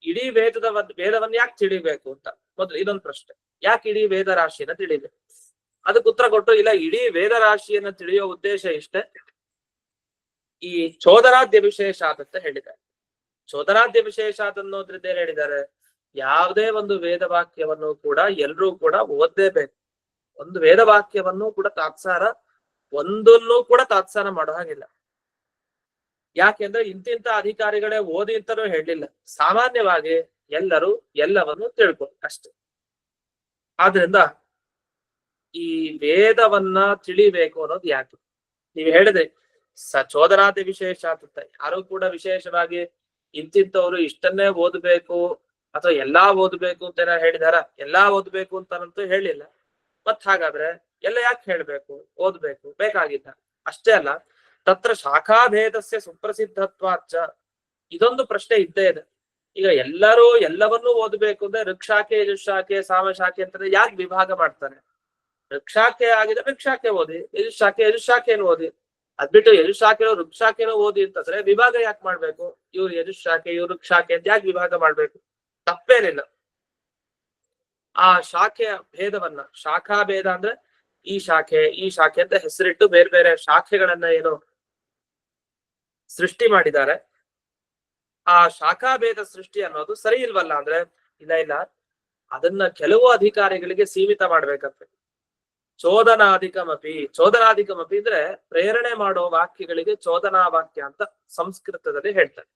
ಇಡೀ ವೇದವನ್ನ ಯಾಕೆ ತಿಳಿಬೇಕು ಅಂತ ಮೊದಲು ಇದೊಂದು ಪ್ರಶ್ನೆ. ಯಾಕೆ ಇಡೀ ವೇದ ರಾಶಿಯನ್ನ ತಿಳಿಬೇಕು? ಅದಕ್ಕೆ ಉತ್ತರ ಕೊಟ್ಟು ಇಲ್ಲ, ಇಡೀ ವೇದ ರಾಶಿಯನ್ನ ತಿಳಿಯೋ ಉದ್ದೇಶ ಇಷ್ಟೇ. ಈ ಚೋದನಾದ್ಯ ವಿಶೇಷಾತ್ ಅಂತ ಹೇಳಿದ್ದಾರೆ. ಚೋದನಾದ್ಯ ವಿಶೇಷಾತ್ ಅನ್ನೋದ್ರಿಂದ ಏನ್ ಹೇಳಿದ್ದಾರೆ, ಯಾವುದೇ ಒಂದು ವೇದ ವಾಕ್ಯವನ್ನು ಕೂಡ ಎಲ್ರೂ ಕೂಡ ಓದ್ಲೇಬೇಕು. ಒಂದು ವೇದ ವಾಕ್ಯವನ್ನು ಕೂಡ ತಾತ್ಸಾರ ಒಂದನ್ನು ಕೂಡ ತಾತ್ಸಾರ ಮಾಡೋ ಹಾಗಿಲ್ಲ. ಯಾಕೆಂದ್ರೆ ಇಂತಿಂತ ಅಧಿಕಾರಿಗಳೇ ಓದಿ ಅಂತಾನೂ ಹೇಳಲಿಲ್ಲ. ಸಾಮಾನ್ಯವಾಗಿ ಎಲ್ಲರೂ ಎಲ್ಲವನ್ನು ತಿಳ್ಕೊಂಡು ಅಷ್ಟೆ. ಆದ್ರಿಂದ ಈ ವೇದವನ್ನ ತಿಳಿಬೇಕು ಅನ್ನೋದು ಯಾಕೆ ನೀವು ಹೇಳಿದ್ರೆ ಚೋದನಾದಿ ವಿಶೇಷ ಅಂತ ಯಾರು ಕೂಡ ವಿಶೇಷವಾಗಿ ಇಂತಿಂತವ್ರು ಇಷ್ಟನ್ನೇ ಓದ್ಬೇಕು ಅಥವಾ ಎಲ್ಲಾ ಓದ್ಬೇಕು ಅಂತ ಏನಾರು ಹೇಳಿದಾರ? ಎಲ್ಲಾ ಓದ್ಬೇಕು ಅಂತಾನಂತೂ ಹೇಳಿಲ್ಲ. ಮತ್ ಹಾಗಾದ್ರೆ ಎಲ್ಲ ಯಾಕೆ ಹೇಳ್ಬೇಕು? ಓದ್ಬೇಕು ಬೇಕಾಗಿದ್ದ ಅಷ್ಟೇ ಅಲ್ಲ, ತತ್ರ ಶಾಖಾಭೇದಸ್ಯ ಸುಪ್ರಸಿದ್ಧತ್ವಾಚ ಇದೊಂದು ಪ್ರಶ್ನೆ ಇದ್ದೇ ಇದೆ. ಈಗ ಎಲ್ಲರೂ ಎಲ್ಲವನ್ನೂ ಓದ್ಬೇಕು ಅಂದ್ರೆ ಋಕ್ಷಾಖೆ ಯಜುಶಾಖೆ ಸಾಮಶಾಖೆ ಅಂತ ಯಾಕೆ ವಿಭಾಗ ಮಾಡ್ತಾನೆ? ಋಕ್ಷಾಖೆ ಆಗಿದೆ ಋಕ್ಷಾಖೆ ಓದಿ, ಯಜುಶಾಖೆಯನ್ನು ಓದಿ. ಅದ್ಬಿಟ್ಟು ಯಜುಶಾಖೆನೋ ಋಕ್ಷಾಖೆನೋ ಓದಿ ಅಂತಂದ್ರೆ ವಿಭಾಗ ಯಾಕೆ ಮಾಡ್ಬೇಕು? ಇವ್ರು ಯಜುಶಾಖೆ ಇವ್ರು ಋಕ್ಷಾಖೆ ಅಂತ ಯಾಕೆ ವಿಭಾಗ ಮಾಡ್ಬೇಕು? ತಪ್ಪೇನಿಲ್ಲ. ಆ ಶಾಖೆಯ ಭೇದವನ್ನ, ಶಾಖಾ ಭೇದ ಅಂದ್ರೆ ಈ ಶಾಖೆ ಅಂತ ಹೆಸರಿಟ್ಟು ಬೇರೆ ಬೇರೆ ಶಾಖೆಗಳನ್ನ ಏನು ಸೃಷ್ಟಿ ಮಾಡಿದ್ದಾರೆ. ಆ ಶಾಖಾಭೇದ ಸೃಷ್ಟಿ ಅನ್ನೋದು ಸರಿ ಇಲ್ವಲ್ಲ ಅಂದ್ರೆ ಇಲ್ಲ ಅದನ್ನ ಕೆಲವು ಅಧಿಕಾರಿಗಳಿಗೆ ಸೀಮಿತ ಮಾಡ್ಬೇಕಂತೆ. ಚೋದನಾಧಿಕಮಪಿ. ಚೋದನಾಧಿಕಮಪಿ ಅಂದ್ರೆ ಪ್ರೇರಣೆ ಮಾಡೋ ವಾಕ್ಯಗಳಿಗೆ ಚೋದನಾ ವಾಕ್ಯ ಅಂತ ಸಂಸ್ಕೃತದಲ್ಲಿ ಹೇಳ್ತಾರೆ.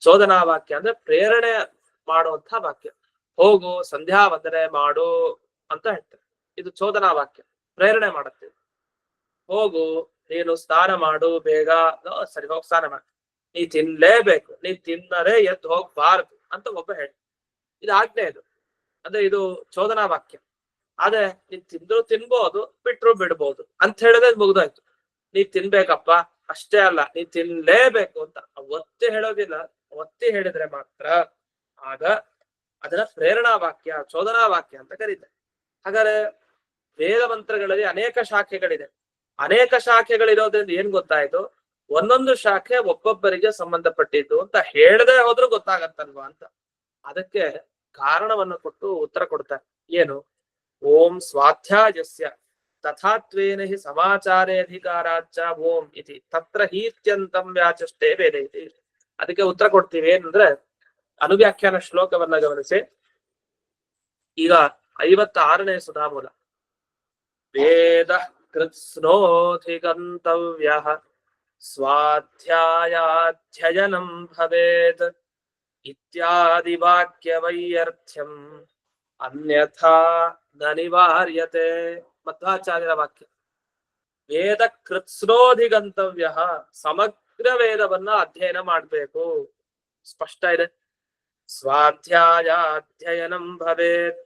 ಚೋದನಾ ವಾಕ್ಯ ಅಂದ್ರೆ ಪ್ರೇರಣೆ ಮಾಡುವಂತ ವಾಕ್ಯ. ಹೋಗು, ಸಂಧ್ಯಾ ವಂದನೆ ಮಾಡು ಅಂತ ಹೇಳ್ತಾರೆ. ಇದು ಚೋದನಾ ವಾಕ್ಯ, ಪ್ರೇರಣೆ ಮಾಡುತ್ತೆ. ಹೋಗು, ನೀನು ಸ್ನಾನ ಮಾಡು ಬೇಗ. ಸರಿ, ಹೋಗಿ ಸ್ನಾನ ಮಾಡು. ನೀ ತಿನ್ಲೇಬೇಕು, ನೀ ತಿನ್ನರೆ ಎದ್ದು ಹೋಗ್ಬಾರ್ದು ಅಂತ ಒಬ್ಬ ಹೇಳಿ. ಇದು ಆಜ್ಞೆ. ಇದು ಅಂದ್ರೆ ಇದು ಚೋದನಾ ವಾಕ್ಯ. ಆದ್ರೆ ನೀನ್ ತಿಂದ್ರು ತಿನ್ಬೋದು, ಬಿಟ್ರು ಬಿಡ್ಬೋದು ಅಂತ ಹೇಳಿದ್ರೆ ಮುಗ್ದಾಯ್ತು. ನೀ ತಿನ್ಬೇಕಪ್ಪ ಅಷ್ಟೇ ಅಲ್ಲ, ನೀ ತಿನ್ಲೇಬೇಕು ಅಂತ ಒತ್ತಿ ಹೇಳೋದಿಲ್ಲ. ಒತ್ತಿ ಹೇಳಿದ್ರೆ ಮಾತ್ರ ಆಗ ಅದನ್ನ ಪ್ರೇರಣಾ ವಾಕ್ಯ, ಚೋದನಾ ವಾಕ್ಯ ಅಂತ ಕರೀತಾರೆ. ಹಾಗಾದ್ರೆ ವೇದ ಮಂತ್ರಗಳಲ್ಲಿ ಅನೇಕ ಶಾಖೆಗಳಿದೆ. ಅನೇಕ ಶಾಖೆಗಳಿರೋದ್ರಿಂದ ಏನ್ ಗೊತ್ತಾಯ್ತು? ಒಂದೊಂದು ಶಾಖೆ ಒಬ್ಬೊಬ್ಬರಿಗೆ ಸಂಬಂಧಪಟ್ಟಿದ್ದು ಅಂತ ಹೇಳದೆ ಹೋದ್ರೂ ಗೊತ್ತಾಗತ್ತಲ್ವಾ ಅಂತ. ಅದಕ್ಕೆ ಕಾರಣವನ್ನು ಕೊಟ್ಟು ಉತ್ತರ ಕೊಡ್ತಾರೆ. ಏನು? ಓಂ ಸ್ವಾಧ್ಯಾಯಸ್ಯ ತಥಾತ್ವೇನ ಹಿ ಸಮಾಚಾರೇ ಅಧಿಕಾರಾಚ್ಚ ಓಂ ಇತಿ ತತ್ರ ಹೀತ್ಯಂತಂ ವ್ಯಾಚಷ್ಟೇ ವೇದ ಇತಿ. ಅದಕ್ಕೆ ಉತ್ತರ ಕೊಡ್ತೀವಿ. ಏನಂದ್ರೆ ಅನುವ್ಯಾಖ್ಯಾನ ಶ್ಲೋಕವನ್ನ ಗಮನಿಸಿ. ಈಗ 56ನೇ ಸುಧಾಮೂಲ. ವೇದ ಕೃತ್ಸ್ನೋಧಿಗಂತವ್ಯ ಸ್ವಾಧ್ಯಾಯಾಧ್ಯಯನಂ ಭವೇತ್ ಇತ್ಯಾದಿ ವಾಕ್ಯ ವೈಯರ್ಥ್ಯಂ ಅನ್ಯಥಾ ನ ನಿವಾರ್ಯತೆ. ಮಧ್ವಾಚಾರ್ಯರ ವಾಕ್ಯ. ವೇದ ಕೃತ್ಸ್ನೋಧಿಗಂತವ್ಯ, ಸಮಗ್ರ ವೇದವನ್ನ ಅಧ್ಯಯನ ಮಾಡ್ಬೇಕು. ಸ್ಪಷ್ಟ ಇದೆ. ಸ್ವಾಧ್ಯಾಯ ಅಧ್ಯಯನಂ ಭವೇತ್,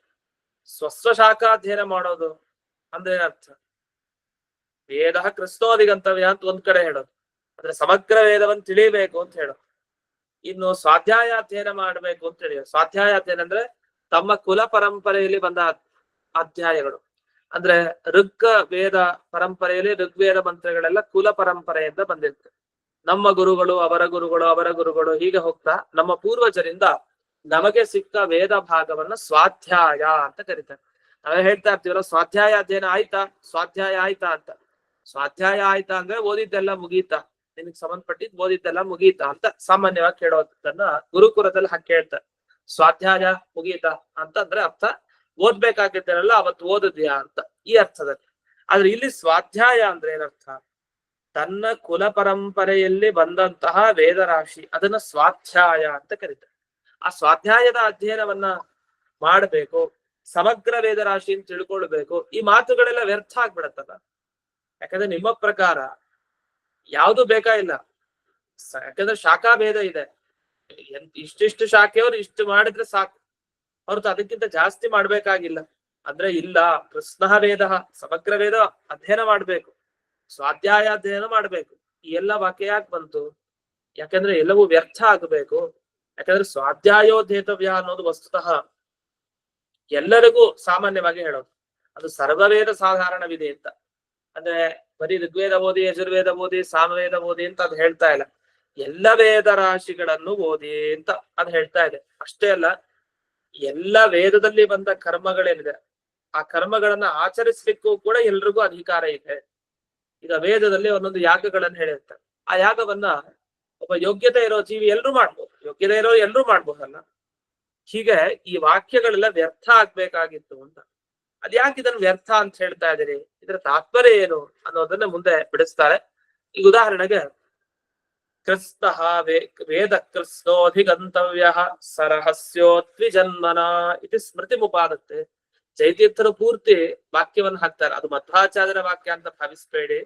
ಸ್ವಸ್ವಶಾಖಾಧ್ಯಯನ ಮಾಡೋದು ಅಂದ್ರೆ ಅರ್ಥ. ವೇದ ಕೃತ್ಸ್ನೋಧಿಗಂತವ್ಯ ಅಂತ ಒಂದ್ ಕಡೆ ಹೇಳೋದು ಅಂದ್ರೆ ಸಮಗ್ರ ವೇದವನ್ನು ತಿಳಿಬೇಕು ಅಂತ ಹೇಳೋದು. ಇನ್ನು ಸ್ವಾಧ್ಯಾಯ ಅಧ್ಯಯನ ಮಾಡ್ಬೇಕು ಅಂತ ಹೇಳಿ. ಸ್ವಾಧ್ಯಾಯ ಅಧ್ಯಯನ ಅಂದ್ರೆ ತಮ್ಮ ಕುಲ ಪರಂಪರೆಯಲ್ಲಿ ಬಂದ ಅಧ್ಯಾಯಗಳು. ಅಂದ್ರೆ ಋಗ್ ವೇದ ಪರಂಪರೆಯಲ್ಲಿ ಋಗ್ವೇದ ಮಂತ್ರಗಳೆಲ್ಲ ಕುಲ ಪರಂಪರೆಯಿಂದ ಬಂದಿರ್ತದೆ. ನಮ್ಮ ಗುರುಗಳು, ಅವರ ಗುರುಗಳು, ಅವರ ಗುರುಗಳು, ಹೀಗೆ ಹೋಗ್ತಾ ನಮ್ಮ ಪೂರ್ವಜರಿಂದ ನಮಗೆ ಸಿಕ್ಕ ವೇದ ಭಾಗವನ್ನ ಸ್ವಾಧ್ಯಾಯ ಅಂತ ಕರೀತಾರೆ. ನಾವೇ ಹೇಳ್ತಾ ಇರ್ತೀವಲ್ಲ, ಸ್ವಾಧ್ಯಾಯ ಅಧ್ಯಯನ ಆಯ್ತಾ, ಸ್ವಾಧ್ಯಾಯ ಆಯ್ತಾ ಅಂತ. ಸ್ವಾಧ್ಯಾಯ ಆಯ್ತಾ ಅಂದ್ರೆ ಓದಿದ್ದೆಲ್ಲ ಮುಗೀತಾ, ನಿನಗೆ ಸಂಬಂಧಪಟ್ಟಿದ್ ಓದಿದ್ದೆಲ್ಲ ಮುಗೀತಾ ಅಂತ ಸಾಮಾನ್ಯವಾಗಿ ಕೇಳೋದನ್ನ ಗುರುಕುಲದಲ್ಲಿ ಹಾಕಿ ಹೇಳ್ತಾರೆ. ಸ್ವಾಧ್ಯಾಯ ಮುಗೀತಾ ಅಂತಂದ್ರೆ ಅರ್ಥ ಓದ್ಬೇಕಾಗಿದ್ದೆಲ್ಲ ಅವತ್ತು ಓದಿದ್ಯಾ ಅಂತ, ಈ ಅರ್ಥದಲ್ಲಿ. ಆದ್ರೆ ಇಲ್ಲಿ ಸ್ವಾಧ್ಯಾಯ ಅಂದ್ರೆ ಏನರ್ಥ? ತನ್ನ ಕುಲ ಪರಂಪರೆಯಲ್ಲಿ ಬಂದಂತಹ ವೇದರಾಶಿ ಅದನ್ನ ಸ್ವಾಧ್ಯಾಯ ಅಂತ ಕರೀತಾರೆ. ಆ ಸ್ವಾಧ್ಯಾಯದ ಅಧ್ಯಯನವನ್ನ ಮಾಡಬೇಕು, ಸಮಗ್ರ ವೇದರಾಶಿ ಅಂತ ತಿಳ್ಕೊಳ್ಬೇಕು. ಈ ಮಾತುಗಳೆಲ್ಲ ವ್ಯರ್ಥ ಆಗ್ಬಿಡತ್ತಲ್ಲ. ಯಾಕಂದ್ರೆ ನಿಮ್ಮ ಪ್ರಕಾರ ಯಾವುದು ಬೇಕಾಗಿಲ್ಲ. ಯಾಕಂದ್ರೆ ಶಾಖಾ ಭೇದ ಇದೆ. ಇಷ್ಟಿಷ್ಟು ಶಾಖೆಯವ್ರು ಇಷ್ಟು ಮಾಡಿದ್ರೆ ಸಾಕು, ಹೊರತು ಅದಕ್ಕಿಂತ ಜಾಸ್ತಿ ಮಾಡ್ಬೇಕಾಗಿಲ್ಲ ಅಂದ್ರೆ ಇಲ್ಲ. ಕೃಷ್ಣ ವೇದ, ಸಮಗ್ರ ವೇದ ಅಧ್ಯಯನ ಮಾಡ್ಬೇಕು, ಸ್ವಾಧ್ಯಾಯ ಅಧ್ಯಯನ ಮಾಡ್ಬೇಕು. ಈ ಎಲ್ಲ ವಾಕ್ಯ ಯಾಕೆ ಬಂತು? ಯಾಕಂದ್ರೆ ಎಲ್ಲವೂ ವ್ಯರ್ಥ ಆಗಬೇಕು. ಯಾಕಂದ್ರೆ ಸ್ವಾಧ್ಯಾಯೋಧ್ಯೇತವ್ಯ ಅನ್ನೋದು ವಸ್ತುತಃ ಎಲ್ಲರಿಗೂ ಸಾಮಾನ್ಯವಾಗಿ ಹೇಳೋದು. ಅದು ಸರ್ವವೇದ ಸಾಧಾರಣವಿದೆ ಅಂತ. ಅಂದ್ರೆ ಬರೀ ಋಗ್ವೇದ ಓದಿ, ಯಜುರ್ವೇದ ಓದಿ, ಸಾಮವೇದ ಓದಿ ಅಂತ ಅದು ಹೇಳ್ತಾ ಇಲ್ಲ. ಎಲ್ಲ ವೇದ ರಾಶಿಗಳನ್ನು ಓದಿ ಅಂತ ಅದು ಹೇಳ್ತಾ ಇದೆ. ಅಷ್ಟೇ ಅಲ್ಲ, ಎಲ್ಲ ವೇದದಲ್ಲಿ ಬಂದ ಕರ್ಮಗಳೇನಿದೆ ಆ ಕರ್ಮಗಳನ್ನ ಆಚರಿಸ್ಲಿಕ್ಕೂ ಕೂಡ ಎಲ್ರಿಗೂ ಅಧಿಕಾರ ಇದೆ. ಈಗ ವೇದದಲ್ಲಿ ಒಂದೊಂದು ಯಾಗಗಳನ್ನು ಹೇಳಿರ್ತಾರೆ. ಆ ಯಾಗವನ್ನ ಒಬ್ಬ ಯೋಗ್ಯತೆ ಇರೋ ಜೀವಿ ಎಲ್ರು ಮಾಡ್ಬೋದು, ಯೋಗ್ಯತೆ ಇರೋ ಎಲ್ರು ಮಾಡ್ಬೋದಲ್ಲ. ಹೀಗೆ ಈ ವಾಕ್ಯಗಳೆಲ್ಲ ವ್ಯರ್ಥ ಆಗ್ಬೇಕಾಗಿತ್ತು ಅಂತ. ಅದ್ಯಾಕೆ ಇದನ್ನು ವ್ಯರ್ಥ ಅಂತ ಹೇಳ್ತಾ ಇದ್ದೀರಿ, ಇದರ ತಾತ್ಪರ್ಯ ಏನು ಅನ್ನೋದನ್ನ ಮುಂದೆ ಬಿಡಿಸ್ತಾರೆ. ಈಗ ಉದಾಹರಣೆಗೆ ಕೃತ್ಸ್ನ ವೇದ ಕೃತ್ಸ್ನೋಧಿಗಂತವ್ಯ ಸರಹಸ್ಯೋತ್ವಿಜನ್ಮನ ಇತಿ ಸ್ಮೃತಿ ಮುಪಾದತ್ತೆ. ಜಯತೀರ್ಥರು ಪೂರ್ತಿ ವಾಕ್ಯವನ್ನು ಹಾಕ್ತಾರೆ. ಅದು ಮಧ್ವಾಚಾರ್ಯರ ವಾಕ್ಯ ಅಂತ ಭಾವಿಸ್ಬೇಡಿ.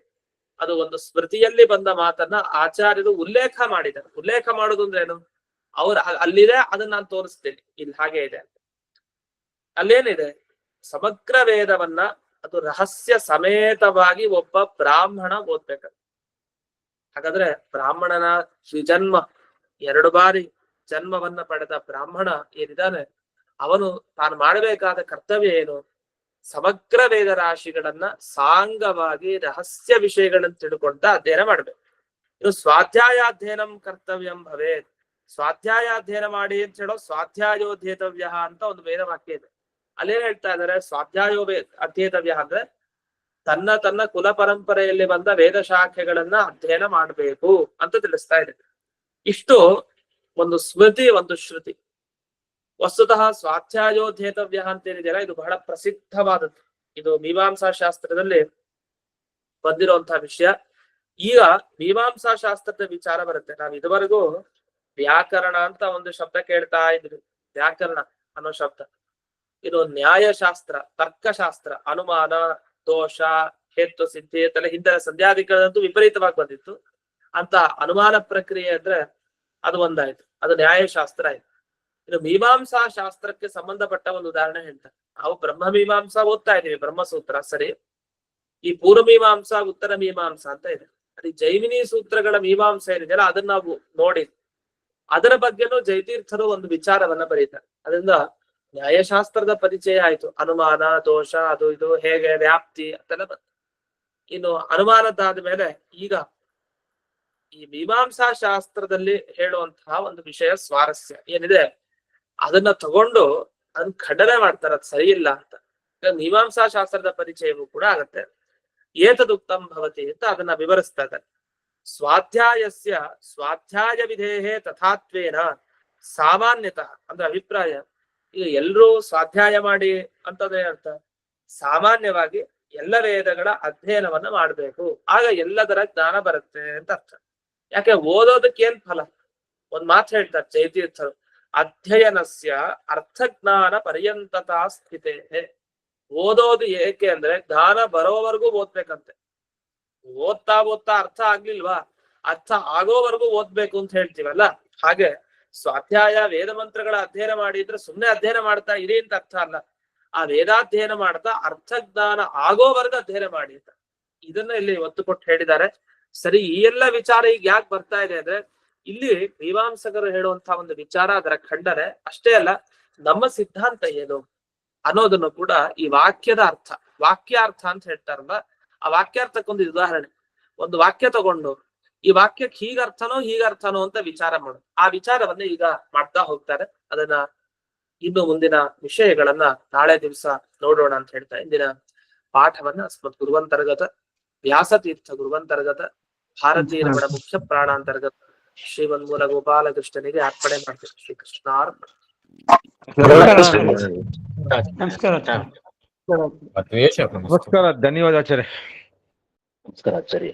ಅದು ಒಂದು ಸ್ಮೃತಿಯಲ್ಲಿ ಬಂದ ಮಾತನ್ನ ಆಚಾರ್ಯರು ಉಲ್ಲೇಖ ಮಾಡಿದ್ದಾರೆ. ಉಲ್ಲೇಖ ಮಾಡೋದು ಅಂದ್ರೆ ಏನು? ಅವ್ರು ಅಲ್ಲಿದೆ, ಅದನ್ನ ನಾನು ತೋರಿಸ್ತೀನಿ, ಇಲ್ಲಿ ಹಾಗೆ ಇದೆ ಅಂತ. ಅಲ್ಲೇನಿದೆ? ಸಮಗ್ರ ವೇದವನ್ನ ಅದು ರಹಸ್ಯ ಸಮೇತವಾಗಿ ಒಬ್ಬ ಬ್ರಾಹ್ಮಣ ಓದ್ಬೇಕಂತ. ಹಾಗಾದ್ರೆ ಬ್ರಾಹ್ಮಣನ ಶ್ರೀಜನ್ಮ 2 ಬಾರಿ ಜನ್ಮವನ್ನ ಪಡೆದ ಬ್ರಾಹ್ಮಣ ಏನಿದ್ದಾನೆ, ಅವನು ತಾನು ಮಾಡಬೇಕಾದ ಕರ್ತವ್ಯ ಏನು? ಸಮಗ್ರ ವೇದ ರಾಶಿಗಳನ್ನ ಸಾಂಗವಾಗಿ ರಹಸ್ಯ ವಿಷಯಗಳನ್ನು ತಿಳ್ಕೊಂಡ ಅಧ್ಯಯನ ಮಾಡ್ಬೇಕು. ಇದು ಸ್ವಾಧ್ಯಾಯಾಧ್ಯಯನಂ ಕರ್ತವ್ಯಂ ಭವೇತ್. ಸ್ವಾಧ್ಯಾಯಾಧ್ಯಯನ ಮಾಡಿ ಅಂತ ಹೇಳೋ ಸ್ವಾಧ್ಯಾಯೋಧ್ಯೇತವ್ಯ ಅಂತ ಒಂದು ವೇದ ವಾಕ್ಯ ಇದೆ. ಅಲ್ಲೇನ್ ಹೇಳ್ತಾ ಇದಾರೆ? ಸ್ವಾಧ್ಯಾಯೋ ಅಧ್ಯೇತವ್ಯ ಅಂದ್ರೆ ತನ್ನ ಕುಲ ಪರಂಪರೆಯಲ್ಲಿ ಬಂದ ವೇದ ಶಾಖೆಗಳನ್ನ ಅಧ್ಯಯನ ಮಾಡಬೇಕು ಅಂತ ತಿಳಿಸ್ತಾ ಇದೆ. ಇಷ್ಟು ಒಂದು ಸ್ಮೃತಿ, ಒಂದು ಶ್ರುತಿ. ವಸ್ತುತಃ ಸ್ವಾಧ್ಯಾಯೋಧ್ಯೇತವ್ಯ ಅಂತ ಏನಿದೆಯಲ್ಲ, ಇದು ಬಹಳ ಪ್ರಸಿದ್ಧವಾದದ್ದು. ಇದು ಮೀಮಾಂಸಾ ಶಾಸ್ತ್ರದಲ್ಲಿ ಬಂದಿರುವಂತಹ ವಿಷಯ. ಈಗ ಮೀಮಾಂಸಾ ಶಾಸ್ತ್ರದ ವಿಚಾರ ಬರುತ್ತೆ. ನಾವ್ ಇದುವರೆಗೂ ವ್ಯಾಕರಣ ಅಂತ ಒಂದು ಶಬ್ದ ಕೇಳ್ತಾ ಇದ್ವಿ. ವ್ಯಾಕರಣ ಅನ್ನೋ ಶಬ್ದ ಇದು ನ್ಯಾಯಶಾಸ್ತ್ರ, ತರ್ಕಶಾಸ್ತ್ರ, ಅನುಮಾನ, ದೋಷ, ಹೇತು, ಸಿದ್ಧಿ ಅಂತೆಲ್ಲ ಹಿಂದಿನ ಸಂಧ್ಯಾದಿಗಳಂತೂ ವಿಪರೀತವಾಗಿ ಬಂದಿತ್ತು. ಅಂತ ಅನುಮಾನ ಪ್ರಕ್ರಿಯೆ ಅಂದ್ರೆ ಅದು ಒಂದಾಯ್ತು, ಅದು ನ್ಯಾಯಶಾಸ್ತ್ರ ಆಯ್ತು. ಇದು ಮೀಮಾಂಸಾ ಶಾಸ್ತ್ರಕ್ಕೆ ಸಂಬಂಧಪಟ್ಟ ಒಂದು ಉದಾಹರಣೆ ಹೇಳ್ತಾರೆ. ನಾವು ಬ್ರಹ್ಮ ಮೀಮಾಂಸಾ ಓದ್ತಾ ಇದೀವಿ, ಬ್ರಹ್ಮಸೂತ್ರ ಸರಿ. ಈ ಪೂರ್ವ ಮೀಮಾಂಸಾ, ಉತ್ತರ ಮೀಮಾಂಸಾ ಅಂತ ಇದೆ. ಅದು ಜೈಮಿನಿ ಸೂತ್ರಗಳ ಮೀಮಾಂಸಾ ಏನಿದೆಯಲ್ಲ ಅದನ್ನ ನಾವು ನೋಡಿ ಅದರ ಬಗ್ಗೆನೂ ಜಯತೀರ್ಥರು ಒಂದು ವಿಚಾರವನ್ನ ಬರೀತಾರೆ. ಅದರಿಂದ ನ್ಯಾಯಶಾಸ್ತ್ರದ ಪರಿಚಯ ಆಯ್ತು. ಅನುಮಾನ, ದೋಷ, ಅದು ಇದು ಹೇಗೆ ವ್ಯಾಪ್ತಿ ಅಂತೆಲ್ಲ ಬಂತು. ಇನ್ನು ಅನುಮಾನದಾದ ಮೇಲೆ ಈಗ ಈ ಮೀಮಾಂಸಾ ಶಾಸ್ತ್ರದಲ್ಲಿ ಹೇಳುವಂತಹ ಒಂದು ವಿಷಯ ಸ್ವಾರಸ್ಯ ಏನಿದೆ ಅದನ್ನ ತಗೊಂಡು ಅದನ್ನ ಖಂಡನೆ ಮಾಡ್ತಾರೆ, ಅದು ಸರಿ ಇಲ್ಲ ಅಂತ. ಮೀಮಾಂಸಾ ಶಾಸ್ತ್ರದ ಪರಿಚಯವೂ ಕೂಡ ಆಗತ್ತೆ. ಏತದುಕ್ತಂ ಭವತಿ ಅಂತ ಅದನ್ನ ವಿವರಿಸ್ತಾ ಇದ್ದಾರೆ. ಸ್ವಾಧ್ಯಾಯಸ್ಯ ಸ್ವಾಧ್ಯಾಯ ವಿಧೇಹೇ ತಥಾತ್ವೇನ ಸಾಮಾನ್ಯತಃ ಅಂದ್ರೆ ಅಭಿಪ್ರಾಯ. ಈಗ ಎಲ್ರೂ ಸ್ವಾಧ್ಯಾಯ ಮಾಡಿ ಅಂತದೇ ಅರ್ಥ. ಸಾಮಾನ್ಯವಾಗಿ ಎಲ್ಲ ವೇದಗಳ ಅಧ್ಯಯನವನ್ನ ಮಾಡ್ಬೇಕು, ಆಗ ಎಲ್ಲದರ ಜ್ಞಾನ ಬರುತ್ತೆ ಅಂತ ಅರ್ಥ. ಯಾಕೆ ಓದೋದಕ್ಕೆ ಏನ್ ಫಲ? ಒಂದ್ ಮಾತು ಹೇಳ್ತಾರೆ ಜಯತೀರ್ಥರು, ಅಧ್ಯಯನಸ್ಯ ಅರ್ಥಜ್ಞಾನ ಪರ್ಯಂತತಾ ಸ್ಥಿತೇ. ಓದೋದು ಏಕೆ ಅಂದ್ರೆ ಜ್ಞಾನ ಬರೋವರೆಗೂ ಓದ್ಬೇಕಂತೆ. ಓದ್ತಾ ಓದ್ತಾ ಅರ್ಥ ಆಗ್ಲಿಲ್ವಾ, ಅರ್ಥ ಆಗೋವರೆಗೂ ಓದ್ಬೇಕು ಅಂತ ಹೇಳ್ತೀವಲ್ಲ, ಹಾಗೆ ಸ್ವಾಧ್ಯಾಯ ವೇದ ಮಂತ್ರಗಳ ಅಧ್ಯಯನ ಮಾಡಿದ್ರೆ ಸುಮ್ನೆ ಅಧ್ಯಯನ ಮಾಡ್ತಾ ಇರಿ ಅಂತ ಅರ್ಥ ಅಲ್ಲ. ಆ ವೇದಾಧ್ಯಯನ ಮಾಡ್ತಾ ಅರ್ಥಜ್ಞಾನ ಆಗೋವರೆಗೂ ಅಧ್ಯಯನ ಮಾಡಿ ಅಂತ ಇದನ್ನ ಇಲ್ಲಿ ಒತ್ತು ಕೊಟ್ಟು ಹೇಳಿದ್ದಾರೆ. ಸರಿ, ಈ ಎಲ್ಲ ವಿಚಾರ ಈಗ ಯಾಕೆ ಬರ್ತಾ ಇದೆ ಅಂದ್ರೆ ಇಲ್ಲಿ ಮೀಮಾಂಸಕರು ಹೇಳುವಂತಹ ಒಂದು ವಿಚಾರ, ಅದರ ಖಂಡನೆ ಅಷ್ಟೇ ಅಲ್ಲ, ನಮ್ಮ ಸಿದ್ಧಾಂತ ಏನು ಅನ್ನೋದನ್ನು ಕೂಡ ಈ ವಾಕ್ಯದ ಅರ್ಥ, ವಾಕ್ಯಾರ್ಥ ಅಂತ ಹೇಳ್ತಾರಲ್ಲ, ಆ ವಾಕ್ಯಾರ್ಥಕ್ಕೊಂದು ಉದಾಹರಣೆ. ಒಂದು ವಾಕ್ಯ ತಗೊಂಡು ಈ ವಾಕ್ಯಕ್ಕೆ ಹೀಗರ್ಥನೋ ಅಂತ ವಿಚಾರ ಮಾಡೋದು. ಆ ವಿಚಾರವನ್ನ ಈಗ ಮಾಡ್ತಾ ಹೋಗ್ತಾರೆ. ಅದನ್ನ ಇನ್ನು ಮುಂದಿನ ವಿಷಯಗಳನ್ನ ನಾಳೆ ದಿವಸ ನೋಡೋಣ ಅಂತ ಹೇಳ್ತಾ ಇಂದಿನ ಪಾಠವನ್ನ ಅಸ್ಮತ್ ಗುರುವಂತರ್ಗತ ವ್ಯಾಸತೀರ್ಥ ಗುರುವಂತರ್ಗತ ಭಾರತೀಯ ರಮಣ ಮುಖ್ಯ ಪ್ರಾಣಾಂತರ್ಗತ ಶ್ರೀಮನ್ಮೂಲ ಗೋಪಾಲಕೃಷ್ಣನಿಗೆ ಅರ್ಪಣೆ ಮಾಡ್ತೀವಿ. ಶ್ರೀಕೃಷ್ಣಾರ್ಪಣ. ನಮಸ್ಕಾರ, ಧನ್ಯವಾದ ಆಚಾರ್ಯ. ನಮಸ್ಕಾರ ಆಚಾರ್ಯ.